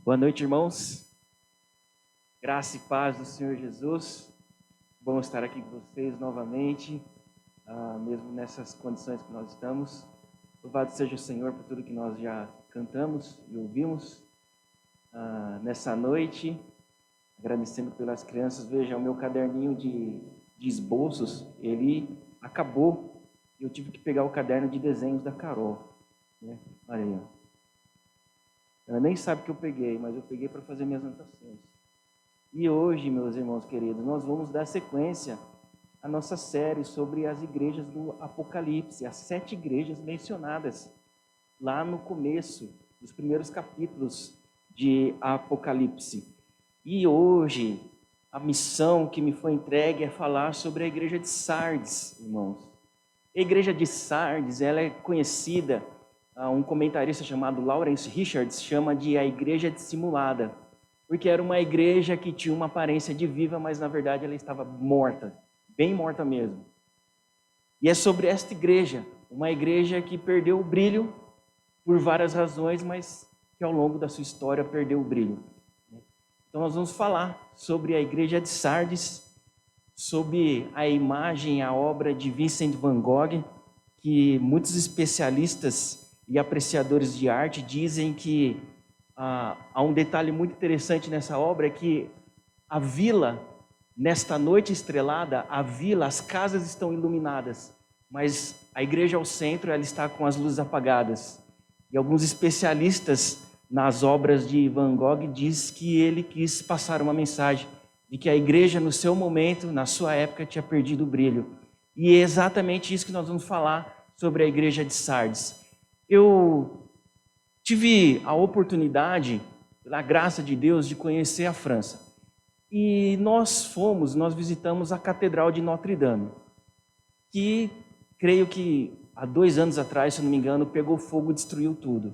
Boa noite, irmãos. Graça e paz do Senhor Jesus. Bom estar aqui com vocês novamente, mesmo nessas condições que nós estamos. Louvado seja o Senhor por tudo que nós já cantamos e ouvimos nessa noite. Agradecendo pelas crianças. Veja, o meu caderninho de esboços, ele acabou. Eu tive que pegar o caderno de desenhos da Carol. Olha aí, ó. Ela nem sabe que eu peguei, mas eu peguei para fazer minhas anotações. E hoje, meus irmãos queridos, nós vamos dar sequência à nossa série sobre as igrejas do Apocalipse, as 7 igrejas mencionadas lá no começo, dos primeiros capítulos de Apocalipse. E hoje, a missão que me foi entregue é falar sobre a igreja de Sardes, irmãos. A igreja de Sardes, ela é conhecida, um comentarista chamado Lawrence Richards chama de a igreja dissimulada, porque era uma igreja que tinha uma aparência de viva, mas na verdade ela estava morta, bem morta mesmo. E é sobre esta igreja, uma igreja que perdeu o brilho por várias razões, mas que ao longo da sua história perdeu o brilho. Então nós vamos falar sobre a igreja de Sardes, sobre a imagem, a obra de Vincent van Gogh, que muitos especialistas e apreciadores de arte dizem que há um detalhe muito interessante nessa obra, é que a vila, nesta noite estrelada, a vila, as casas estão iluminadas, mas a igreja ao centro, ela está com as luzes apagadas. E alguns especialistas nas obras de Van Gogh diz que ele quis passar uma mensagem de que a igreja, no seu momento, na sua época, tinha perdido o brilho. E é exatamente isso que nós vamos falar sobre a igreja de Sardes. Eu tive a oportunidade, pela graça de Deus, de conhecer a França. E nós visitamos a Catedral de Notre Dame, que creio que há 2 anos atrás, se não me engano, pegou fogo e destruiu tudo.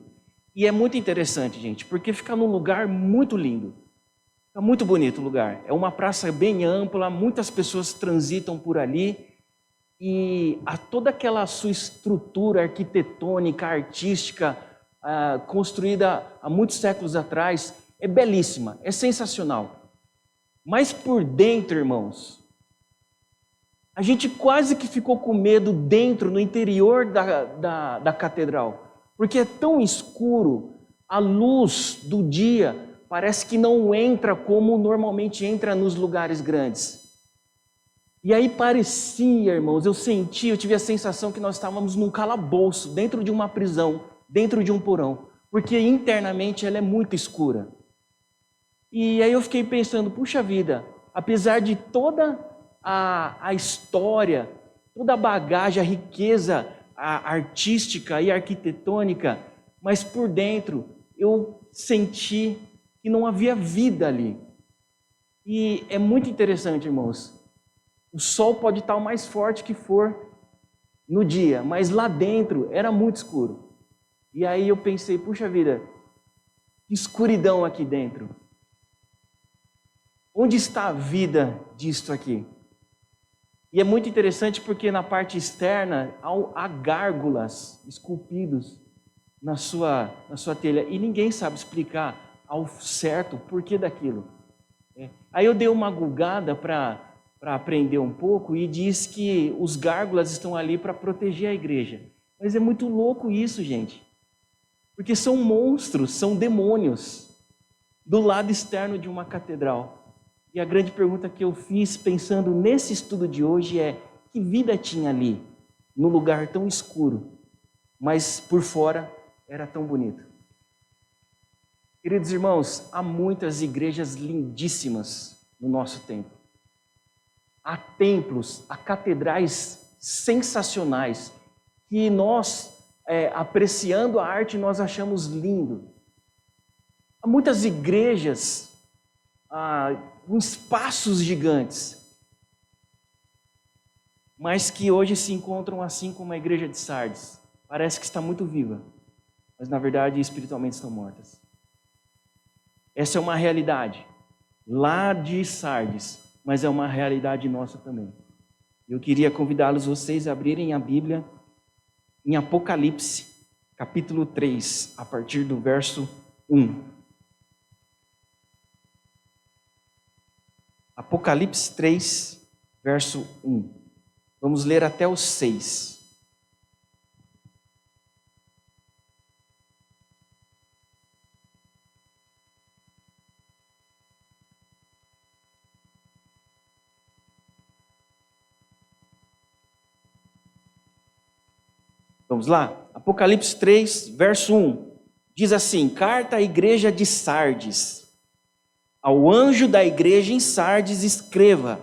E é muito interessante, gente, porque fica num lugar muito lindo. É muito bonito o lugar. É uma praça bem ampla, muitas pessoas transitam por ali. E toda aquela sua estrutura arquitetônica, artística, construída há muitos séculos atrás, é belíssima, é sensacional. Mas por dentro, irmãos, a gente quase que ficou com medo dentro, no interior da catedral, porque é tão escuro, a luz do dia parece que não entra como normalmente entra nos lugares grandes. E aí parecia, irmãos, eu tive a sensação que nós estávamos num calabouço, dentro de uma prisão, dentro de um porão, porque internamente ela é muito escura. E aí eu fiquei pensando, puxa vida, apesar de toda a história, toda a bagagem, a riqueza artística e arquitetônica, mas por dentro eu senti que não havia vida ali. E é muito interessante, irmãos. O sol pode estar o mais forte que for no dia, mas lá dentro era muito escuro. E aí eu pensei, puxa vida, que escuridão aqui dentro. Onde está a vida disto aqui? E é muito interessante porque na parte externa há gárgulas esculpidos na sua telha. E ninguém sabe explicar ao certo o porquê daquilo. Aí eu dei uma gulgada para aprender um pouco e diz que os gárgulas estão ali para proteger a igreja. Mas é muito louco isso, gente. Porque são monstros, são demônios do lado externo de uma catedral. E a grande pergunta que eu fiz pensando nesse estudo de hoje é: que vida tinha ali, no lugar tão escuro, mas por fora era tão bonito? Queridos irmãos, há muitas igrejas lindíssimas no nosso tempo. Há templos, há catedrais sensacionais que nós, apreciando a arte, nós achamos lindo. Há muitas igrejas com espaços gigantes, mas que hoje se encontram assim como a igreja de Sardes. Parece que está muito viva, mas na verdade espiritualmente estão mortas. Essa é uma realidade lá de Sardes, mas é uma realidade nossa também. Eu queria convidá-los vocês a abrirem a Bíblia em Apocalipse, capítulo 3, a partir do verso 1. Apocalipse 3, verso 1. Vamos ler até o 6. Vamos lá? Apocalipse 3, verso 1. Diz assim: carta à igreja de Sardes. Ao anjo da igreja em Sardes escreva: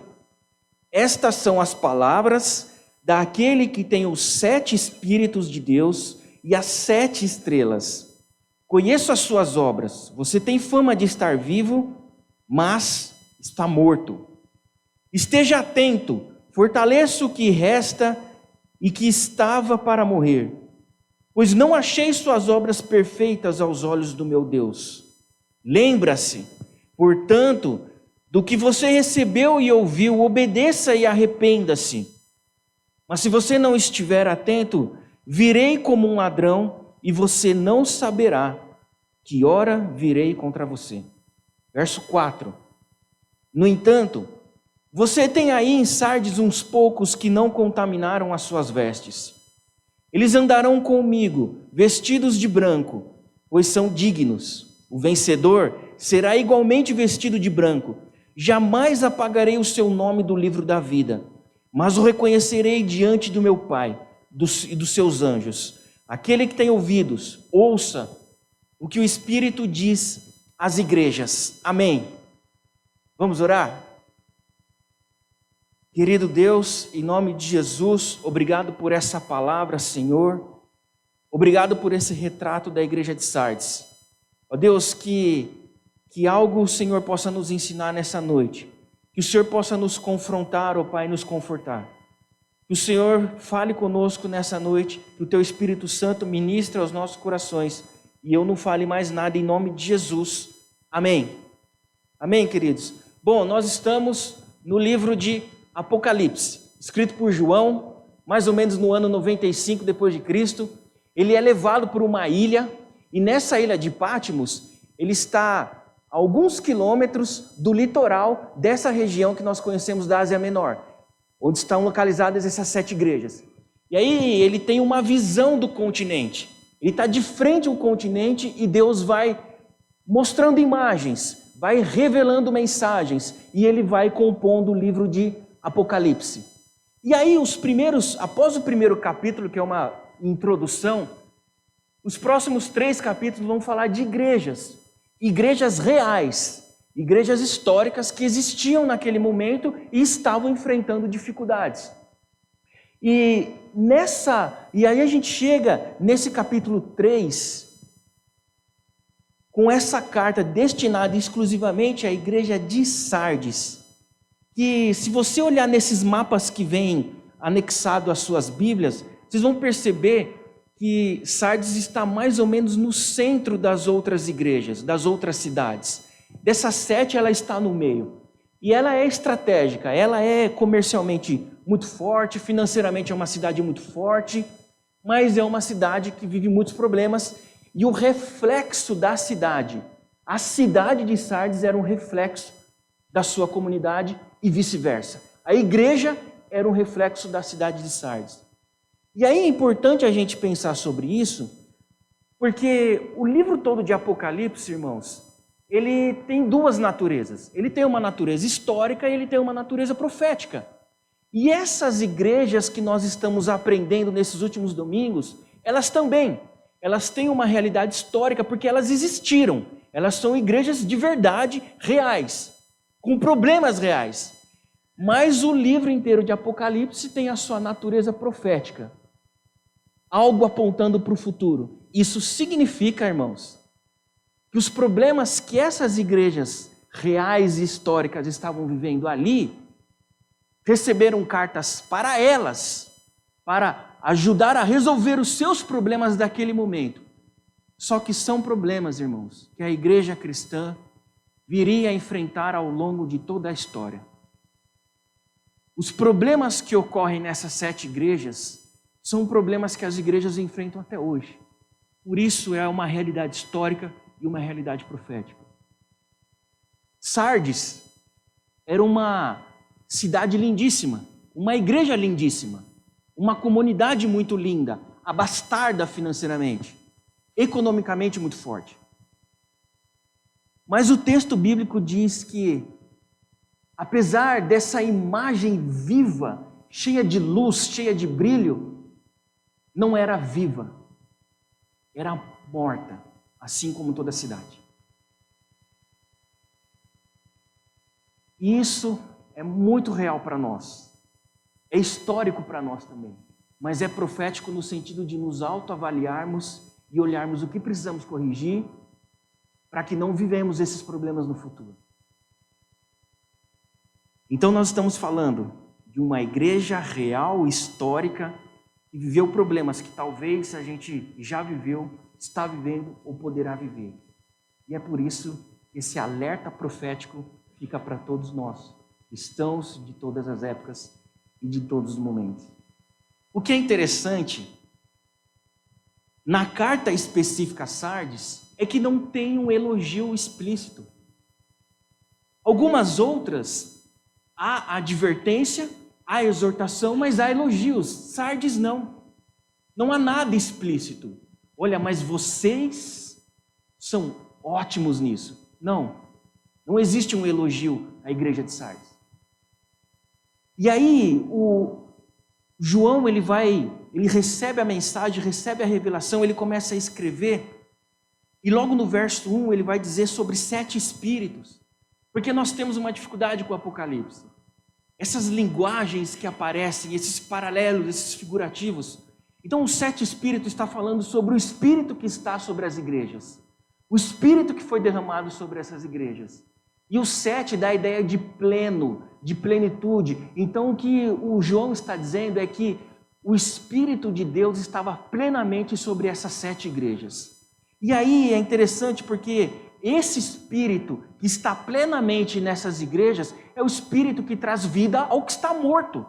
estas são as palavras daquele que tem os 7 Espíritos de Deus e as 7 estrelas. Conheço as suas obras. Você tem fama de estar vivo, mas está morto. Esteja atento, fortaleça o que resta e que estava para morrer, pois não achei suas obras perfeitas aos olhos do meu Deus. Lembra-se, portanto, do que você recebeu e ouviu, obedeça e arrependa-se. Mas se você não estiver atento, virei como um ladrão e você não saberá que hora virei contra você. Verso 4. No entanto, você tem aí em Sardes uns poucos que não contaminaram as suas vestes. Eles andarão comigo, vestidos de branco, pois são dignos. O vencedor será igualmente vestido de branco. Jamais apagarei o seu nome do livro da vida, mas o reconhecerei diante do meu Pai e dos seus anjos. Aquele que tem ouvidos, ouça o que o Espírito diz às igrejas. Amém. Vamos orar? Querido Deus, em nome de Jesus, obrigado por essa palavra, Senhor. Obrigado por esse retrato da igreja de Sardes. Ó Deus, que algo o Senhor possa nos ensinar nessa noite. Que o Senhor possa nos confrontar, ó Pai, e nos confortar. Que o Senhor fale conosco nessa noite, que o Teu Espírito Santo ministre aos nossos corações. E eu não fale mais nada em nome de Jesus. Amém. Amém, queridos? Bom, nós estamos no livro de Apocalipse, escrito por João, mais ou menos no ano 95 depois de Cristo. Ele é levado por uma ilha, e nessa ilha de Patmos, ele está a alguns quilômetros do litoral dessa região que nós conhecemos da Ásia Menor, onde estão localizadas essas 7 igrejas. E aí ele tem uma visão do continente. Ele está de frente ao continente e Deus vai mostrando imagens, vai revelando mensagens, e ele vai compondo o livro de Apocalipse. E aí após o primeiro capítulo, que é uma introdução, os próximos 3 capítulos vão falar de igrejas reais, igrejas históricas que existiam naquele momento e estavam enfrentando dificuldades. E aí a gente chega nesse capítulo 3, com essa carta destinada exclusivamente à igreja de Sardes, que se você olhar nesses mapas que vêm anexados às suas Bíblias, vocês vão perceber que Sardes está mais ou menos no centro das outras igrejas, das outras cidades. Dessas 7, ela está no meio. E ela é estratégica, ela é comercialmente muito forte, financeiramente é uma cidade muito forte, mas é uma cidade que vive muitos problemas. E o reflexo da cidade, a cidade de Sardes era um reflexo da sua comunidade e vice-versa. A igreja era um reflexo da cidade de Sardes. E aí é importante a gente pensar sobre isso, porque o livro todo de Apocalipse, irmãos, ele tem 2 naturezas. Ele tem uma natureza histórica e ele tem uma natureza profética. E essas igrejas que nós estamos aprendendo nesses últimos domingos, elas têm uma realidade histórica, porque elas existiram. Elas são igrejas de verdade, reais, com problemas reais. Mas o livro inteiro de Apocalipse tem a sua natureza profética. Algo apontando para o futuro. Isso significa, irmãos, que os problemas que essas igrejas reais e históricas estavam vivendo ali, receberam cartas para elas, para ajudar a resolver os seus problemas daquele momento. Só que são problemas, irmãos, que a igreja cristã viria a enfrentar ao longo de toda a história. Os problemas que ocorrem nessas 7 igrejas são problemas que as igrejas enfrentam até hoje. Por isso é uma realidade histórica e uma realidade profética. Sardes era uma cidade lindíssima, uma igreja lindíssima, uma comunidade muito linda, abastada financeiramente, economicamente muito forte. Mas o texto bíblico diz que, apesar dessa imagem viva, cheia de luz, cheia de brilho, não era viva, era morta, assim como toda a cidade. E isso é muito real para nós, é histórico para nós também, mas é profético no sentido de nos autoavaliarmos e olharmos o que precisamos corrigir para que não vivemos esses problemas no futuro. Então nós estamos falando de uma igreja real, histórica, que viveu problemas que talvez a gente já viveu, está vivendo ou poderá viver. E é por isso que esse alerta profético fica para todos nós, cristãos de todas as épocas e de todos os momentos. O que é interessante, na carta específica a Sardes, é que não tem um elogio explícito. Algumas outras, há advertência, há exortação, mas há elogios. Sardes não. Não há nada explícito. Olha, mas vocês são ótimos nisso. Não. Não existe um elogio à igreja de Sardes. E aí, o João, ele recebe a mensagem, recebe a revelação, ele começa a escrever, e logo no verso 1 ele vai dizer sobre 7 espíritos, porque nós temos uma dificuldade com o Apocalipse. Essas linguagens que aparecem, esses paralelos, esses figurativos. Então os 7 espíritos está falando sobre o espírito que está sobre as igrejas, o espírito que foi derramado sobre essas igrejas. E o 7 dá a ideia de pleno, de plenitude. Então o que o João está dizendo é que o Espírito de Deus estava plenamente sobre essas 7 igrejas. E aí é interessante porque esse Espírito que está plenamente nessas igrejas é o Espírito que traz vida ao que está morto.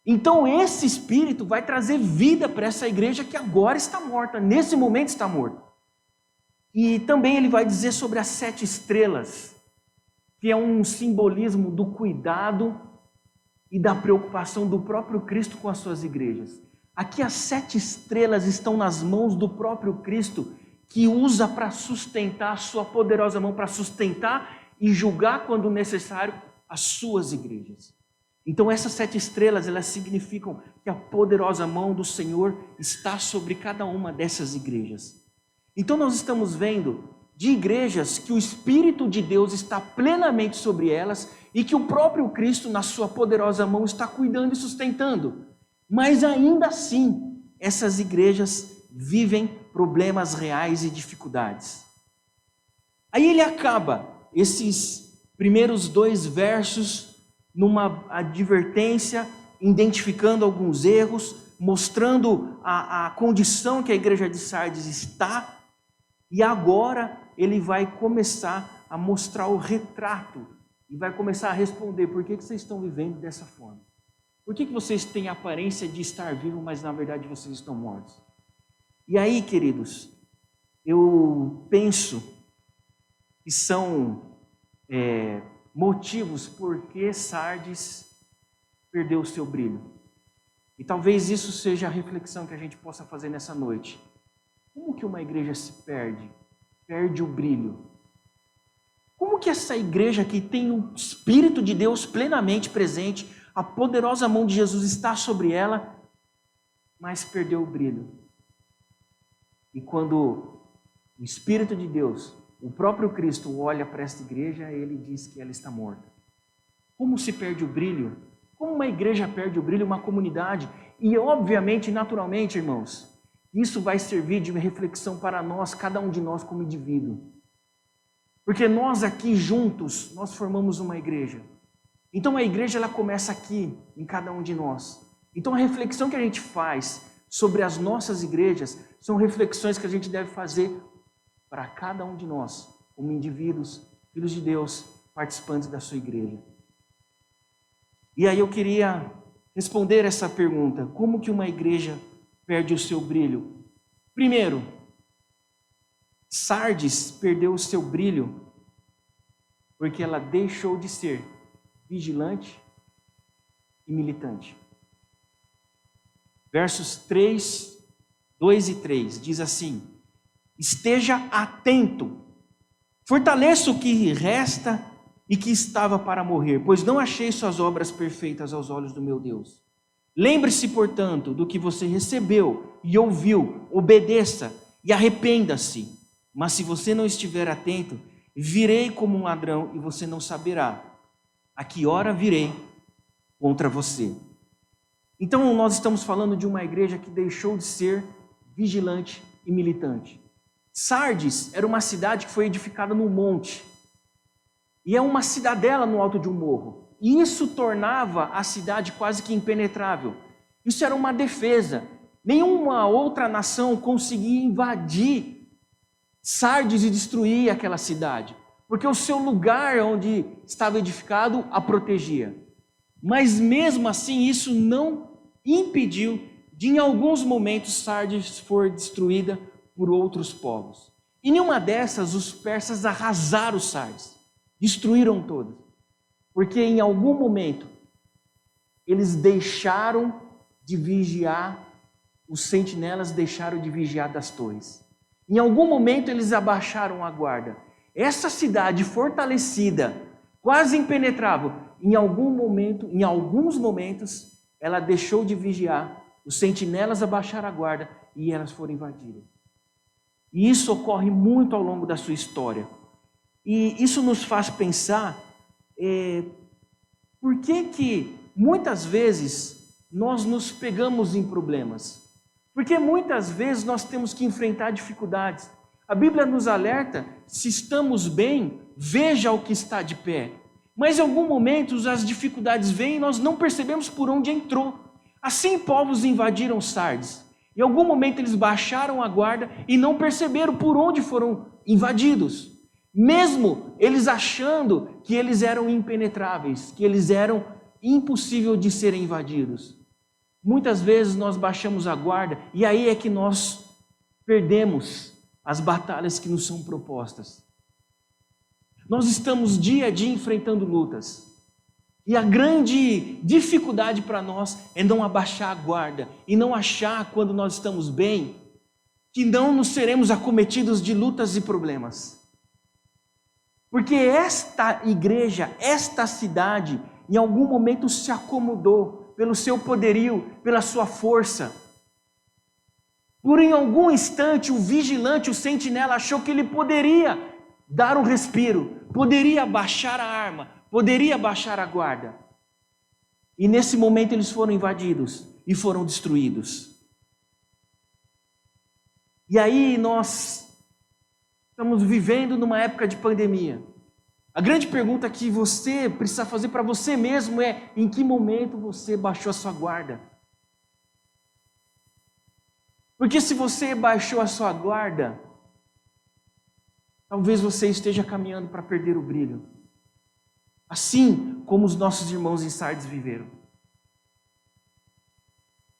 Então esse Espírito vai trazer vida para essa igreja que agora está morta, nesse momento está morta. E também ele vai dizer sobre as 7 estrelas, que é um simbolismo do cuidado e da preocupação do próprio Cristo com as suas igrejas. Aqui as 7 estrelas estão nas mãos do próprio Cristo, que usa para sustentar, a sua poderosa mão para sustentar e julgar quando necessário as suas igrejas. Então essas 7 estrelas, elas significam que a poderosa mão do Senhor está sobre cada uma dessas igrejas. Então nós estamos vendo de igrejas que o Espírito de Deus está plenamente sobre elas e que o próprio Cristo, na sua poderosa mão, está cuidando e sustentando. Mas ainda assim, essas igrejas vivem problemas reais e dificuldades. Aí ele acaba esses primeiros 2 versos numa advertência, identificando alguns erros, mostrando a condição que a igreja de Sardes está, e agora ele vai começar a mostrar o retrato e vai começar a responder: por que vocês estão vivendo dessa forma? Por que vocês têm a aparência de estar vivos, mas na verdade vocês estão mortos? E aí, queridos, eu penso que são motivos por que Sardes perdeu o seu brilho. E talvez isso seja a reflexão que a gente possa fazer nessa noite. Como que uma igreja se perde? Perde o brilho. Como que essa igreja que tem o Espírito de Deus plenamente presente, a poderosa mão de Jesus está sobre ela, mas perdeu o brilho? E quando o Espírito de Deus, o próprio Cristo, olha para esta igreja, ele diz que ela está morta. Como se perde o brilho? Como uma igreja perde o brilho, uma comunidade? E obviamente, naturalmente, irmãos, isso vai servir de reflexão para nós, cada um de nós como indivíduo. Porque nós aqui juntos, nós formamos uma igreja. Então a igreja ela começa aqui, em cada um de nós. Então a reflexão que a gente faz sobre as nossas igrejas são reflexões que a gente deve fazer para cada um de nós, como indivíduos, filhos de Deus, participantes da sua igreja. E aí eu queria responder essa pergunta: como que uma igreja perde o seu brilho? Primeiro, Sardes perdeu o seu brilho Porque ela deixou de ser vigilante e militante. Versos 3, 2 e 3 diz assim: esteja atento, fortaleça o que resta e que estava para morrer, pois não achei suas obras perfeitas aos olhos do meu Deus. Lembre-se, portanto, do que você recebeu e ouviu, obedeça e arrependa-se. Mas se você não estiver atento, virei como um ladrão e você não saberá a que hora virei contra você. Então nós estamos falando de uma igreja que deixou de ser vigilante e militante. Sardes era uma cidade que foi edificada num monte. E é uma cidadela no alto de um morro. E isso tornava a cidade quase que impenetrável. Isso era uma defesa. Nenhuma outra nação conseguia invadir Sardes e destruir aquela cidade, porque o seu lugar onde estava edificado a protegia. Mas mesmo assim, isso não impediu de, em alguns momentos, Sardes for destruída por outros povos. E nenhuma dessas, os persas arrasaram Sardes, destruíram todas, porque em algum momento eles deixaram de vigiar, os sentinelas deixaram de vigiar das torres. Em algum momento eles abaixaram a guarda. Essa cidade fortalecida, quase impenetrável, em alguns momentos, ela deixou de vigiar, os sentinelas abaixaram a guarda e elas foram invadidas. E isso ocorre muito ao longo da sua história. E isso nos faz pensar por que muitas vezes nós nos pegamos em problemas. Porque muitas vezes nós temos que enfrentar dificuldades. A Bíblia nos alerta, se estamos bem, veja o que está de pé. Mas em algum momento as dificuldades vêm e nós não percebemos por onde entrou. Assim povos invadiram Sardes. Em algum momento eles baixaram a guarda e não perceberam por onde foram invadidos. Mesmo eles achando que eles eram impenetráveis, que eles eram impossível de serem invadidos. Muitas vezes nós baixamos a guarda e aí é que nós perdemos as batalhas que nos são propostas. Nós estamos dia a dia enfrentando lutas. E a grande dificuldade para nós é não abaixar a guarda e não achar, quando nós estamos bem, que não nos seremos acometidos de lutas e problemas. Porque esta igreja, esta cidade, em algum momento se acomodou pelo seu poderio, pela sua força. Por em algum instante, o vigilante, o sentinela, achou que ele poderia dar um respiro, poderia baixar a arma, poderia baixar a guarda. E nesse momento eles foram invadidos e foram destruídos. E aí nós estamos vivendo numa época de pandemia. A grande pergunta que você precisa fazer para você mesmo é: em que momento você baixou a sua guarda? Porque se você baixou a sua guarda, talvez você esteja caminhando para perder o brilho. Assim como os nossos irmãos em Sardes viveram.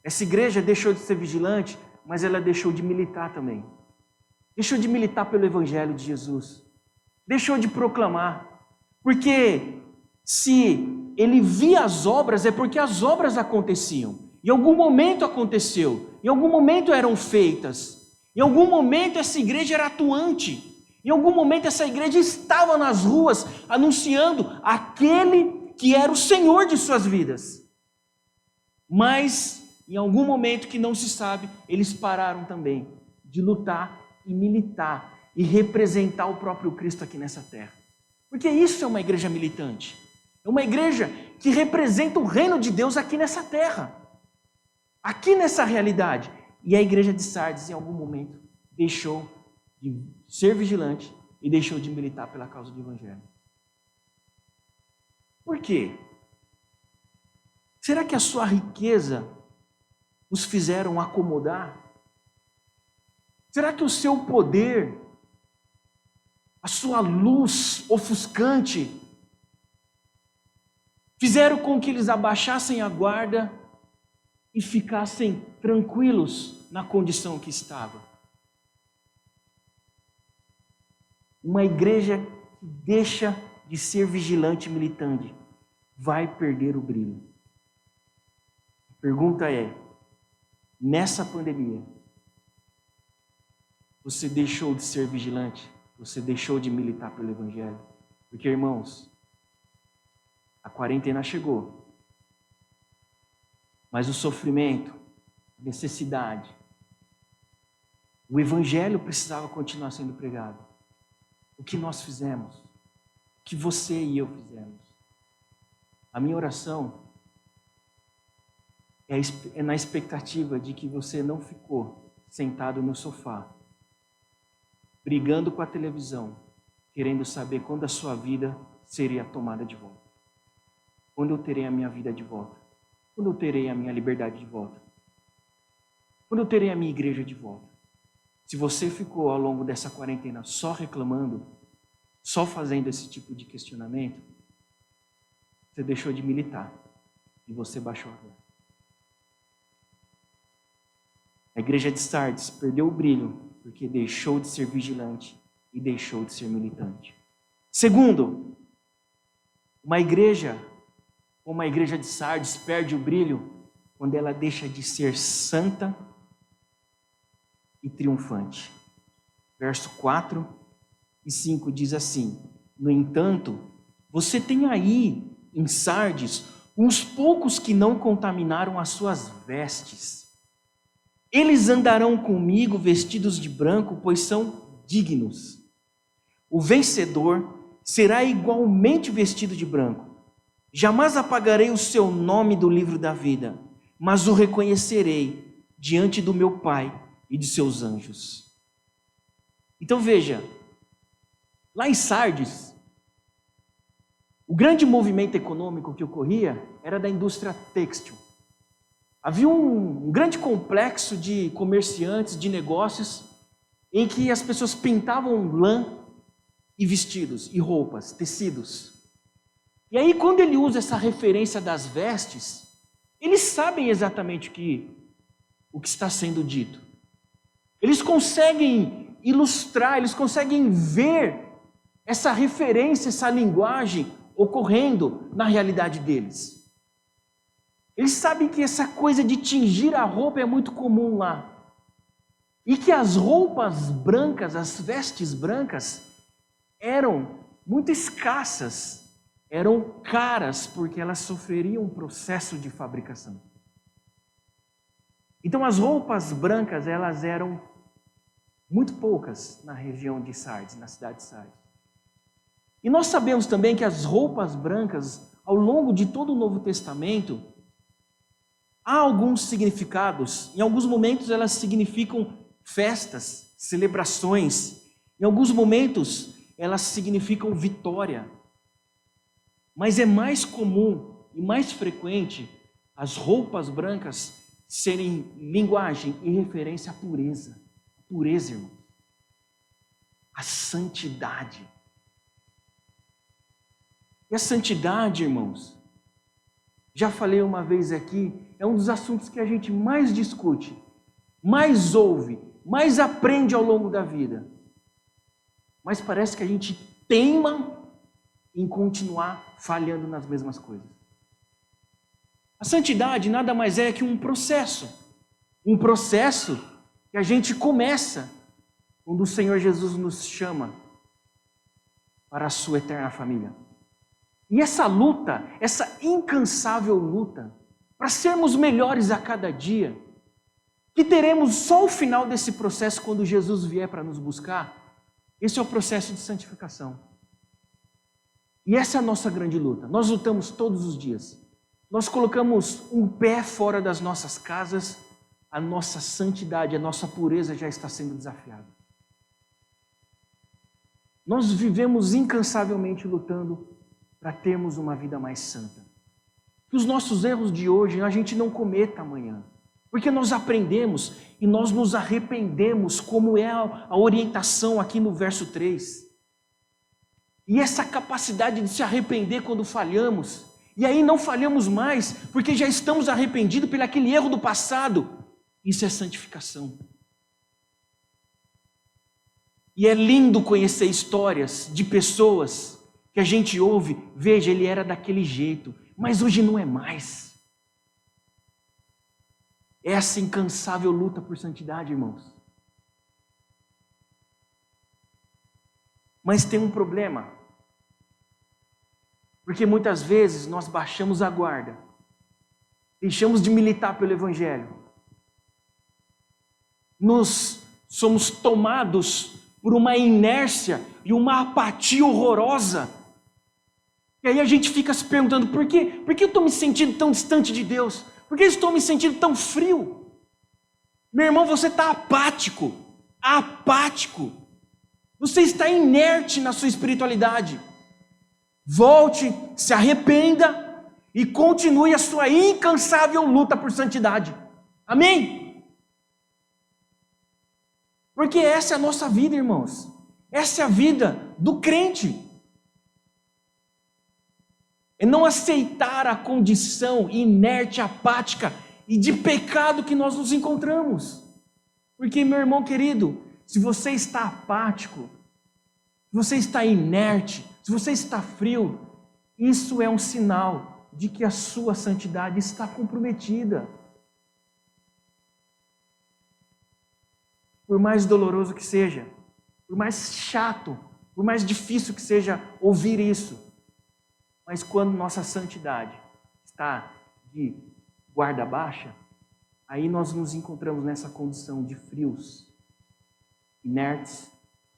Essa igreja deixou de ser vigilante, mas ela deixou de militar também. Deixou de militar pelo Evangelho de Jesus. Deixou de proclamar. Porque se ele via as obras, é porque as obras aconteciam. Em algum momento aconteceu. Em algum momento eram feitas. Em algum momento essa igreja era atuante. Em algum momento essa igreja estava nas ruas anunciando aquele que era o Senhor de suas vidas. Mas em algum momento que não se sabe, eles pararam também de lutar e militar e representar o próprio Cristo aqui nessa terra. Porque isso é uma igreja militante. É uma igreja que representa o reino de Deus aqui nessa terra. Aqui nessa realidade. E a igreja de Sardes, em algum momento, deixou de ser vigilante e deixou de militar pela causa do Evangelho. Por quê? Será que a sua riqueza os fizeram acomodar? Será que o seu poder, a sua luz ofuscante, fizeram com que eles abaixassem a guarda e ficassem tranquilos na condição que estava? Uma igreja que deixa de ser vigilante e militante, vai perder o brilho. A pergunta é, nessa pandemia, você deixou de ser vigilante? Você deixou de militar pelo Evangelho? Porque, irmãos, a quarentena chegou. Mas o sofrimento, a necessidade, o Evangelho precisava continuar sendo pregado. O que nós fizemos? O que você e eu fizemos? A minha oração é na expectativa de que você não ficou sentado no sofá, brigando com a televisão, querendo saber quando a sua vida seria tomada de volta. Quando eu terei a minha vida de volta? Quando eu terei a minha liberdade de volta? Quando eu terei a minha igreja de volta? Se você ficou ao longo dessa quarentena só reclamando, só fazendo esse tipo de questionamento, você deixou de militar e você baixou a guarda. A igreja de Sardes perdeu o brilho porque deixou de ser vigilante e deixou de ser militante. Segundo, uma igreja, como a igreja de Sardes, perde o brilho quando ela deixa de ser santa e triunfante. Verso 4 e 5 diz assim: no entanto, você tem aí em Sardes uns poucos que não contaminaram as suas vestes. Eles andarão comigo vestidos de branco, pois são dignos. O vencedor será igualmente vestido de branco. Jamais apagarei o seu nome do livro da vida, mas o reconhecerei diante do meu Pai e de seus anjos. Então veja, lá em Sardes, o grande movimento econômico que ocorria era da indústria têxtil. Havia um grande complexo de comerciantes, de negócios, em que as pessoas pintavam lã e vestidos, e roupas, tecidos. E aí, quando ele usa essa referência das vestes, eles sabem exatamente o que está sendo dito. Eles conseguem ilustrar, eles conseguem ver essa referência, essa linguagem ocorrendo na realidade deles. Eles sabem que essa coisa de tingir a roupa é muito comum lá. E que as roupas brancas, as vestes brancas, eram muito escassas, eram caras, porque elas sofreriam um processo de fabricação. Então as roupas brancas, elas eram muito poucas na região de Sardes, na cidade de Sardes. E nós sabemos também que as roupas brancas, ao longo de todo o Novo Testamento, há alguns significados. Em alguns momentos elas significam festas, celebrações. Em alguns momentos elas significam vitória. Mas é mais comum e mais frequente as roupas brancas serem linguagem e referência à pureza. A pureza, irmão. A santidade. E a santidade, irmãos, já falei uma vez aqui, é um dos assuntos que a gente mais discute, mais ouve, mais aprende ao longo da vida. Mas parece que a gente teima em continuar falhando nas mesmas coisas. A santidade nada mais é que um processo que a gente começa quando o Senhor Jesus nos chama para a sua eterna família. E essa luta, essa incansável luta, para sermos melhores a cada dia, que teremos só o final desse processo quando Jesus vier para nos buscar, esse é o processo de santificação. E essa é a nossa grande luta. Nós lutamos todos os dias. Nós colocamos um pé fora das nossas casas, a nossa santidade, a nossa pureza já está sendo desafiada. Nós vivemos incansavelmente lutando para termos uma vida mais santa. Que os nossos erros de hoje a gente não cometa amanhã. Porque nós aprendemos e nós nos arrependemos, como é a orientação aqui no verso 3. E essa capacidade de se arrepender quando falhamos, e aí não falhamos mais, porque já estamos arrependidos pelo aquele erro do passado. Isso é santificação. E é lindo conhecer histórias de pessoas que que a gente ouve, veja, ele era daquele jeito, mas hoje não é mais. Essa incansável luta por santidade, irmãos. Mas tem um problema. Porque muitas vezes nós baixamos a guarda, deixamos de militar pelo Evangelho. Nós somos tomados por uma inércia e uma apatia horrorosa. E aí a gente fica se perguntando, por quê? Por que eu estou me sentindo tão distante de Deus? Por que eu estou me sentindo tão frio? Meu irmão, você está apático. Apático. Você está inerte na sua espiritualidade. Volte, se arrependa e continue a sua incansável luta por santidade. Amém? Porque essa é a nossa vida, irmãos. Essa é a vida do crente. É não aceitar a condição inerte, apática e de pecado que nós nos encontramos. Porque, meu irmão querido, se você está apático, se você está inerte, se você está frio, isso é um sinal de que a sua santidade está comprometida. Por mais doloroso que seja, por mais chato, por mais difícil que seja ouvir isso, mas quando nossa santidade está de guarda baixa, aí nós nos encontramos nessa condição de frios, inertes,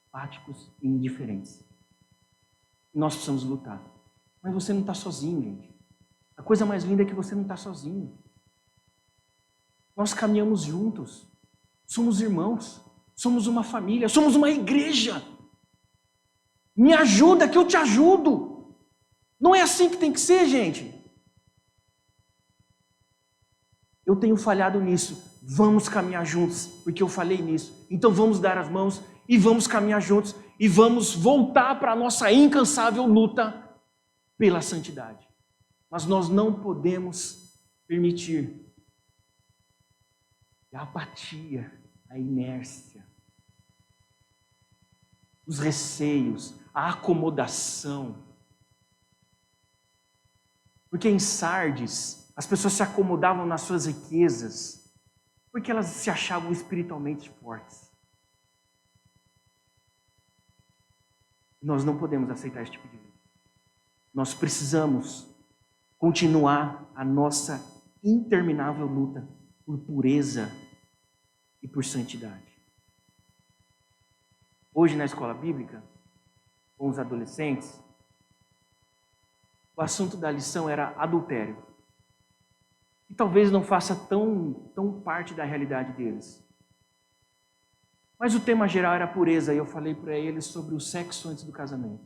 apáticos e indiferentes. Nós precisamos lutar. Mas você não está sozinho, gente. A coisa mais linda é que você não está sozinho. Nós caminhamos juntos. Somos irmãos. Somos uma família. Somos uma igreja. Me ajuda que eu te ajudo. Não é assim que tem que ser, gente. Eu tenho falhado nisso. Vamos caminhar juntos, porque eu falei nisso. Então vamos dar as mãos e vamos caminhar juntos. E vamos voltar para a nossa incansável luta pela santidade. Mas nós não podemos permitir a apatia, a inércia, os receios, a acomodação. Porque em Sardes, as pessoas se acomodavam nas suas riquezas, porque elas se achavam espiritualmente fortes. Nós não podemos aceitar esse tipo de vida. Nós precisamos continuar a nossa interminável luta por pureza e por santidade. Hoje na escola bíblica, com os adolescentes, o assunto da lição era adultério. E talvez não faça tão parte da realidade deles. Mas o tema geral era pureza, e eu falei para eles sobre o sexo antes do casamento.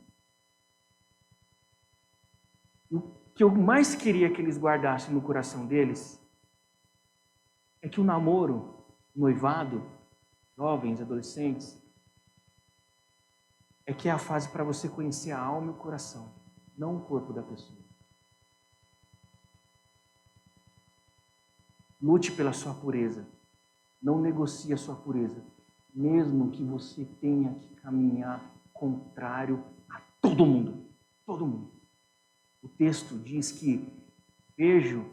O que eu mais queria que eles guardassem no coração deles é que o namoro, o noivado, jovens, adolescentes, é que é a fase para você conhecer a alma e o coração, não o corpo da pessoa. Lute pela sua pureza, não negocie a sua pureza. Mesmo que você tenha que caminhar contrário a todo mundo. Todo mundo. O texto diz que, vejo,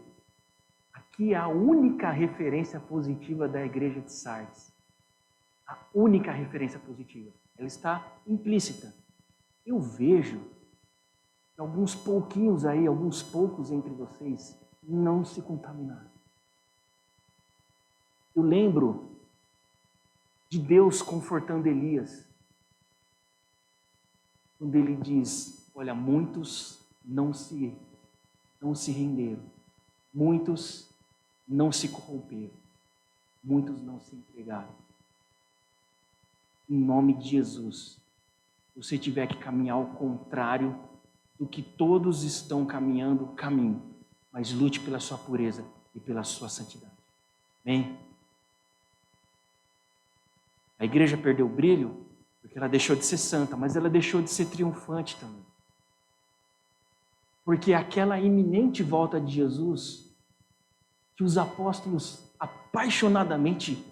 aqui a única referência positiva da igreja de Sardes. A única referência positiva. Ela está implícita. Eu vejo que alguns pouquinhos aí, alguns poucos entre vocês, não se contaminaram. Eu lembro de Deus confortando Elias, quando ele diz, olha, muitos não se renderam, muitos não se corromperam, muitos não se entregaram. Em nome de Jesus, se você tiver que caminhar ao contrário do que todos estão caminhando, caminhe, mas lute pela sua pureza e pela sua santidade. Amém? A igreja perdeu o brilho porque ela deixou de ser santa, mas ela deixou de ser triunfante também. Porque aquela iminente volta de Jesus, que os apóstolos apaixonadamente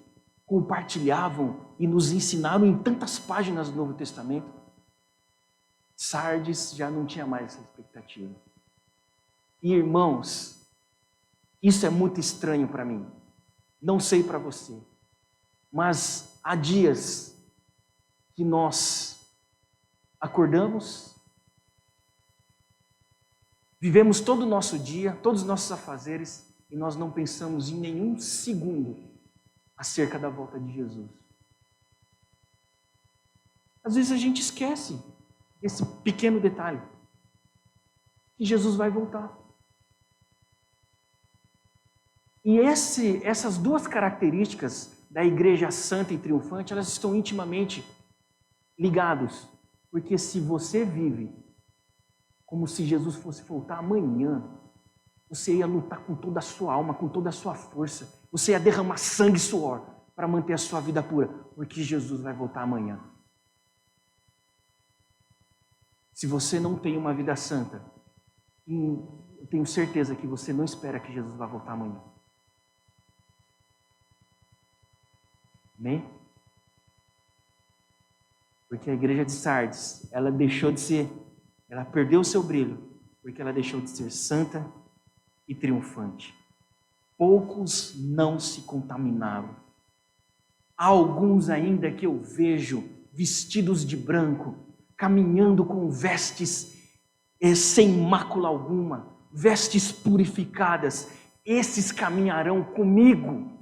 compartilhavam e nos ensinaram em tantas páginas do Novo Testamento, Sardes já não tinha mais essa expectativa. E irmãos, isso é muito estranho para mim. Não sei para você. Mas há dias que nós acordamos, vivemos todo o nosso dia, todos os nossos afazeres, e nós não pensamos em nenhum segundo acerca da volta de Jesus. Às vezes a gente esquece esse pequeno detalhe, que Jesus vai voltar. E essas duas características da igreja santa e triunfante, elas estão intimamente ligadas. Porque se você vive como se Jesus fosse voltar amanhã, você ia lutar com toda a sua alma, com toda a sua força. Você ia derramar sangue e suor para manter a sua vida pura, porque Jesus vai voltar amanhã. Se você não tem uma vida santa, eu tenho certeza que você não espera que Jesus vá voltar amanhã. Amém? Porque a igreja de Sardes, ela perdeu o seu brilho, porque ela deixou de ser santa e triunfante. Poucos não se contaminaram. Há alguns ainda que eu vejo vestidos de branco, caminhando com vestes sem mácula alguma, vestes purificadas. Esses caminharão comigo.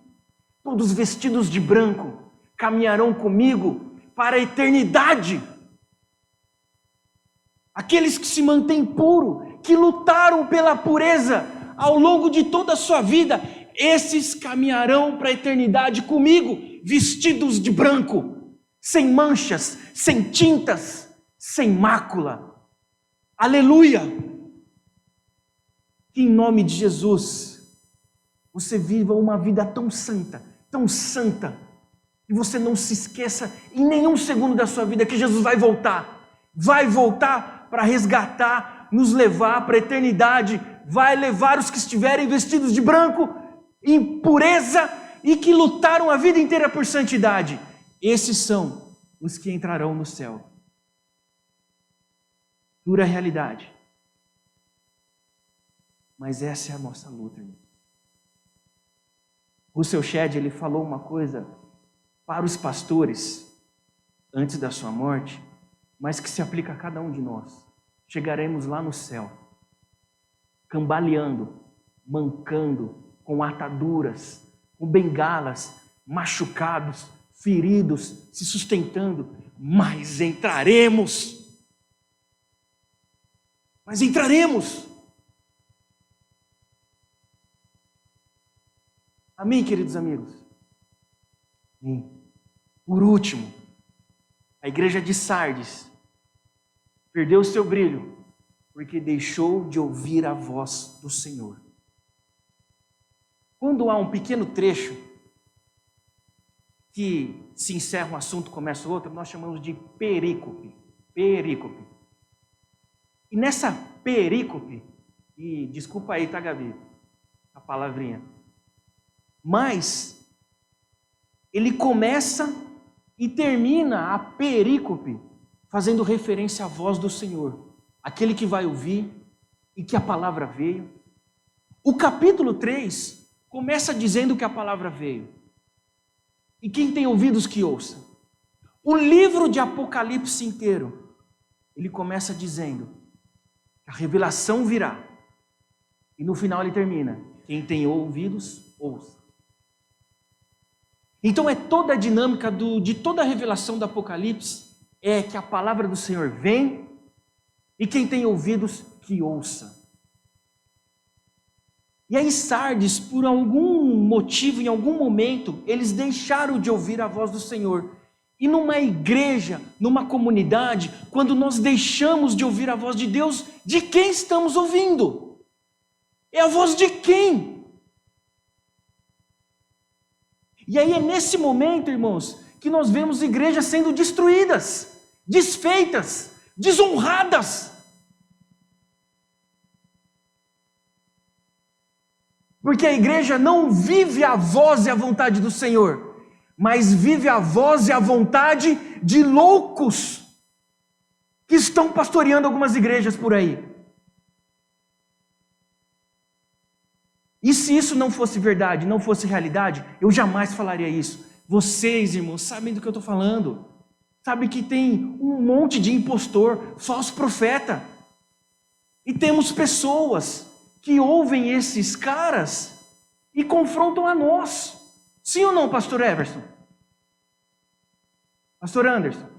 Todos vestidos de branco, caminharão comigo para a eternidade. Aqueles que se mantêm puros, que lutaram pela pureza ao longo de toda a sua vida, esses caminharão para a eternidade comigo, vestidos de branco, sem manchas, sem tintas, sem mácula. Aleluia! Que em nome de Jesus, você viva uma vida tão santa, e você não se esqueça em nenhum segundo da sua vida que Jesus vai voltar para resgatar, nos levar para a eternidade, vai levar os que estiverem vestidos de branco, em pureza e que lutaram a vida inteira por santidade. Esses são os que entrarão no céu. Dura realidade. Mas essa é a nossa luta, irmão. Russell Shedd, ele falou uma coisa para os pastores antes da sua morte, mas que se aplica a cada um de nós. Chegaremos lá no céu, cambaleando, mancando, com ataduras, com bengalas, machucados, feridos, se sustentando, mas entraremos. Mas entraremos. Amém, queridos amigos? Amém. Por último, a igreja de Sardes perdeu o seu brilho porque deixou de ouvir a voz do Senhor. Quando há um pequeno trecho que se encerra um assunto, começa outro, nós chamamos de perícope. Perícope. E nessa perícope, e desculpa aí, tá, Gabi, a palavrinha, mas ele começa e termina a perícope fazendo referência à voz do Senhor, aquele que vai ouvir e que a palavra veio. O capítulo 3 começa dizendo que a palavra veio. E quem tem ouvidos que ouça. O livro de Apocalipse inteiro, ele começa dizendo que a revelação virá. E no final ele termina: quem tem ouvidos, ouça. Então é toda a dinâmica de toda a revelação do Apocalipse, é que a palavra do Senhor vem, e quem tem ouvidos, que ouça. E aí Sardes, por algum motivo, em algum momento, eles deixaram de ouvir a voz do Senhor. E numa igreja, numa comunidade, quando nós deixamos de ouvir a voz de Deus, de quem estamos ouvindo? É a voz de quem? E aí é nesse momento, irmãos, que nós vemos igrejas sendo destruídas, desfeitas, desonradas. Porque a igreja não vive a voz e a vontade do Senhor, mas vive a voz e a vontade de loucos. que estão pastoreando algumas igrejas por aí. E se isso não fosse verdade, não fosse realidade, eu jamais falaria isso. Vocês, irmãos, sabem do que eu estou falando. Sabem que tem um monte de impostor, falso profeta. E temos pessoas que ouvem esses caras e confrontam a nós. Sim ou não, pastor Everson? Pastor Anderson?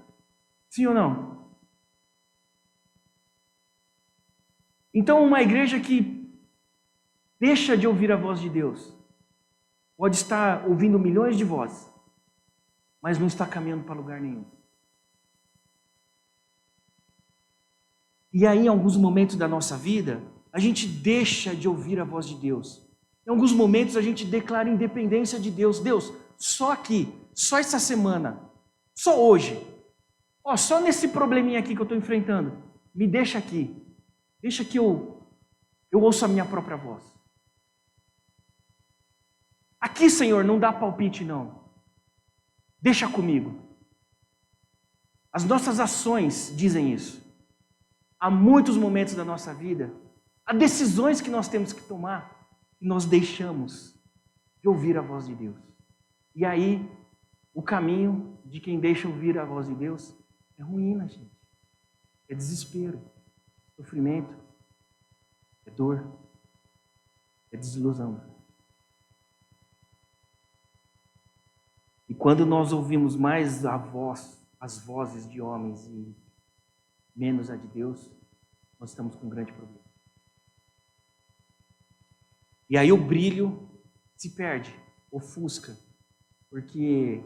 Sim ou não? Então, uma igreja que deixa de ouvir a voz de Deus pode estar ouvindo milhões de vozes, mas não está caminhando para lugar nenhum. E aí, em alguns momentos da nossa vida, a gente deixa de ouvir a voz de Deus. Em alguns momentos a gente declara independência de Deus. Deus, só aqui, só essa semana, só hoje, só nesse probleminha aqui que eu estou enfrentando, me deixa aqui. Deixa que eu ouço a minha própria voz. Aqui, Senhor, não dá palpite não. Deixa comigo. As nossas ações dizem isso. Há muitos momentos da nossa vida, há decisões que nós temos que tomar, e nós deixamos de ouvir a voz de Deus. E aí, o caminho de quem deixa ouvir a voz de Deus é ruína, gente. É desespero, sofrimento, é dor, é desilusão. E quando nós ouvimos mais as vozes de homens e menos a de Deus, nós estamos com um grande problema. E aí o brilho se perde, ofusca, porque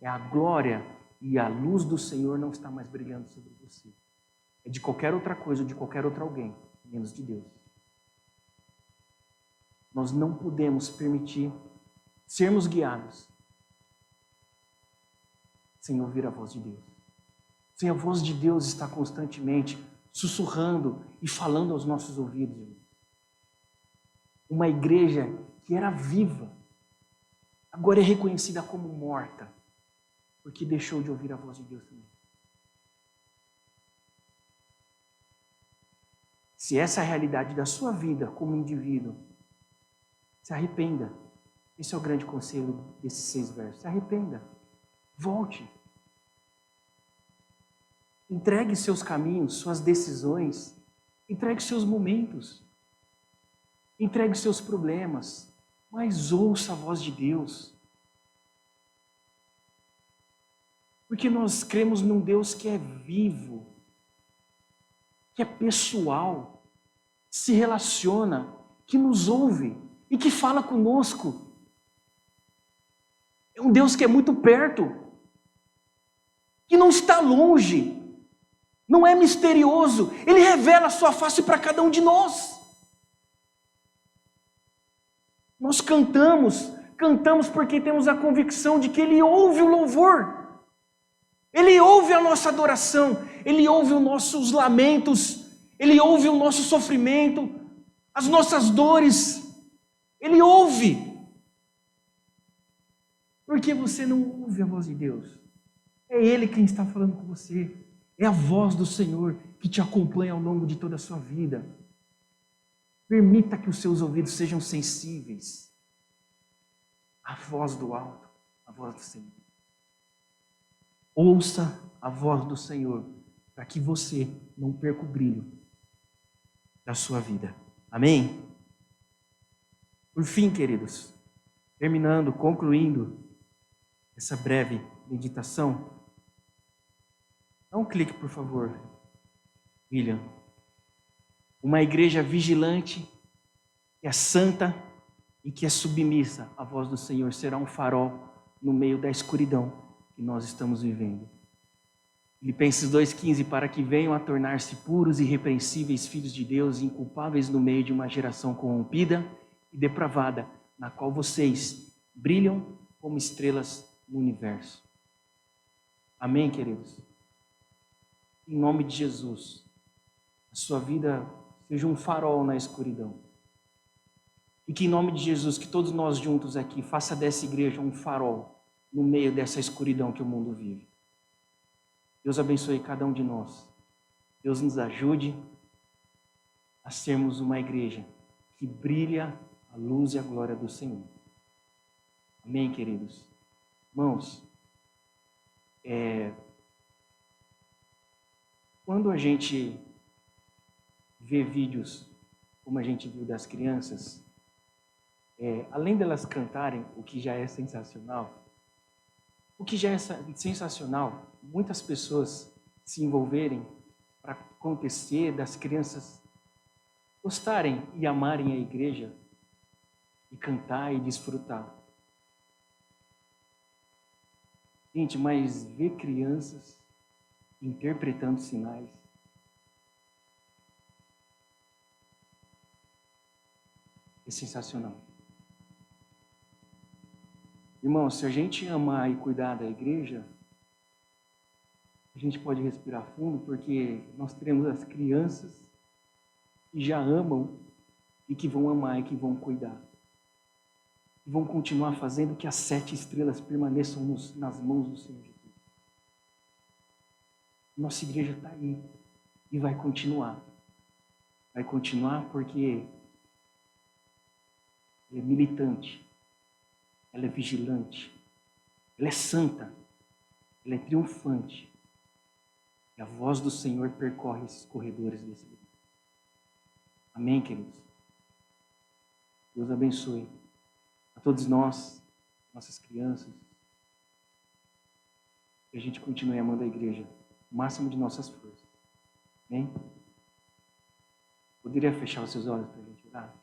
a glória e a luz do Senhor não está mais brilhando sobre você. É de qualquer outra coisa, ou de qualquer outro alguém, menos de Deus. Nós não podemos permitir sermos guiados sem ouvir a voz de Deus. Sem a voz de Deus estar constantemente sussurrando e falando aos nossos ouvidos, irmãos. Uma igreja que era viva, agora é reconhecida como morta, porque deixou de ouvir a voz de Deus também. Se essa é a realidade da sua vida como indivíduo, se arrependa. Esse é o grande conselho desses 6 versos. Se arrependa. Volte. Entregue seus caminhos, suas decisões. Entregue seus momentos. Entregue seus problemas. Mas ouça a voz de Deus. Porque nós cremos num Deus que é vivo, que é pessoal, se relaciona, que nos ouve e que fala conosco. É um Deus que é muito perto, que não está longe, não é misterioso. Ele revela a sua face para cada um de nós. Nós cantamos porque temos a convicção de que Ele ouve o louvor. Ele ouve a nossa adoração, Ele ouve os nossos lamentos, Ele ouve o nosso sofrimento, as nossas dores. Ele ouve. Por que você não ouve a voz de Deus? É Ele quem está falando com você. É a voz do Senhor que te acompanha ao longo de toda a sua vida. Permita que os seus ouvidos sejam sensíveis à voz do alto, à voz do Senhor. Ouça a voz do Senhor, para que você não perca o brilho da sua vida. Amém? Por fim, queridos, terminando, concluindo essa breve meditação, dá um clique, por favor, William. Uma igreja vigilante, que é santa e que é submissa à voz do Senhor, será um farol no meio da escuridão que nós estamos vivendo. Filipenses 2,15, para que venham a tornar-se puros e irrepreensíveis filhos de Deus, inculpáveis no meio de uma geração corrompida e depravada, na qual vocês brilham como estrelas no universo. Amém, queridos? Em nome de Jesus, a sua vida seja um farol na escuridão. E que em nome de Jesus, que todos nós juntos aqui, faça dessa igreja um farol no meio dessa escuridão que o mundo vive. Deus abençoe cada um de nós. Deus nos ajude a sermos uma igreja que brilha a luz e a glória do Senhor. Amém, queridos? Irmãos, quando a gente vê vídeos como a gente viu das crianças, além delas cantarem, o que já é sensacional, muitas pessoas se envolverem para acontecer das crianças gostarem e amarem a igreja e cantar e desfrutar. Gente, mas ver crianças interpretando sinais é sensacional. Irmão, se a gente amar e cuidar da igreja, a gente pode respirar fundo, porque nós teremos as crianças que já amam e que vão amar e que vão cuidar. E vão continuar fazendo que as 7 estrelas permaneçam nas mãos do Senhor Jesus. Nossa igreja está aí e vai continuar. Vai continuar porque ela é militante, ela é vigilante, ela é santa, ela é triunfante. E a voz do Senhor percorre esses corredores desse lugar. Amém, queridos? Deus abençoe a todos nós, nossas crianças. Que a gente continue amando a igreja o máximo de nossas forças. Amém? Poderia fechar os seus olhos para a gente orar?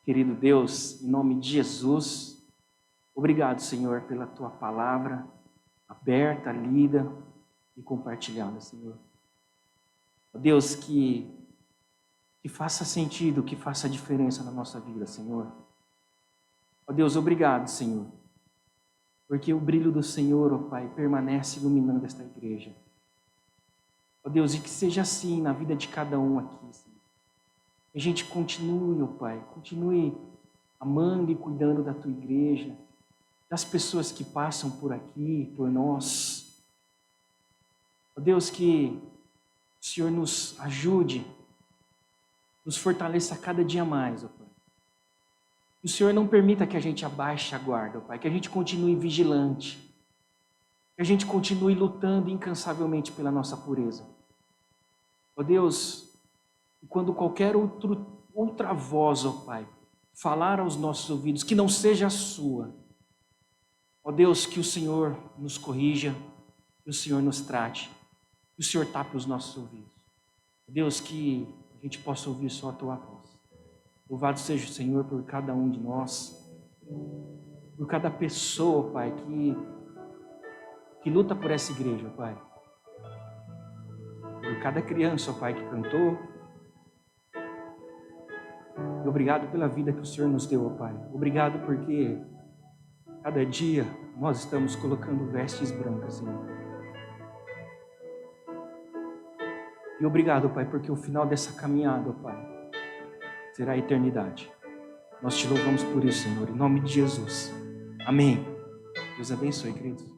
Querido Deus, em nome de Jesus, obrigado, Senhor, pela Tua palavra aberta, lida e compartilhada, Senhor. Ó Deus, que faça sentido, que faça diferença na nossa vida, Senhor. Ó Deus, obrigado, Senhor, porque o brilho do Senhor, ó Pai, permanece iluminando esta igreja. Ó Deus, e que seja assim na vida de cada um aqui, Senhor. Que a gente continue, ó Pai, continue amando e cuidando da Tua igreja, das pessoas que passam por aqui, por nós. Ó Deus, que o Senhor nos ajude, nos fortaleça cada dia mais, ó Pai. Que o Senhor não permita que a gente abaixe a guarda, ó Pai, que a gente continue vigilante, que a gente continue lutando incansavelmente pela nossa pureza. Ó Deus, e quando qualquer outra voz, ó Pai, falar aos nossos ouvidos, que não seja a sua, ó Deus, que o Senhor nos corrija, que o Senhor nos trate, que o Senhor tape os nossos ouvidos. Deus, que a gente possa ouvir só a Tua voz. Louvado seja o Senhor por cada um de nós, por cada pessoa, Pai, que luta por essa igreja, Pai. Por cada criança, Pai, que cantou. E obrigado pela vida que o Senhor nos deu, Pai. Obrigado porque cada dia nós estamos colocando vestes brancas, Senhor. E obrigado, Pai, porque o final dessa caminhada, Pai, será a eternidade. Nós te louvamos por isso, Senhor, em nome de Jesus. Amém. Deus abençoe, queridos.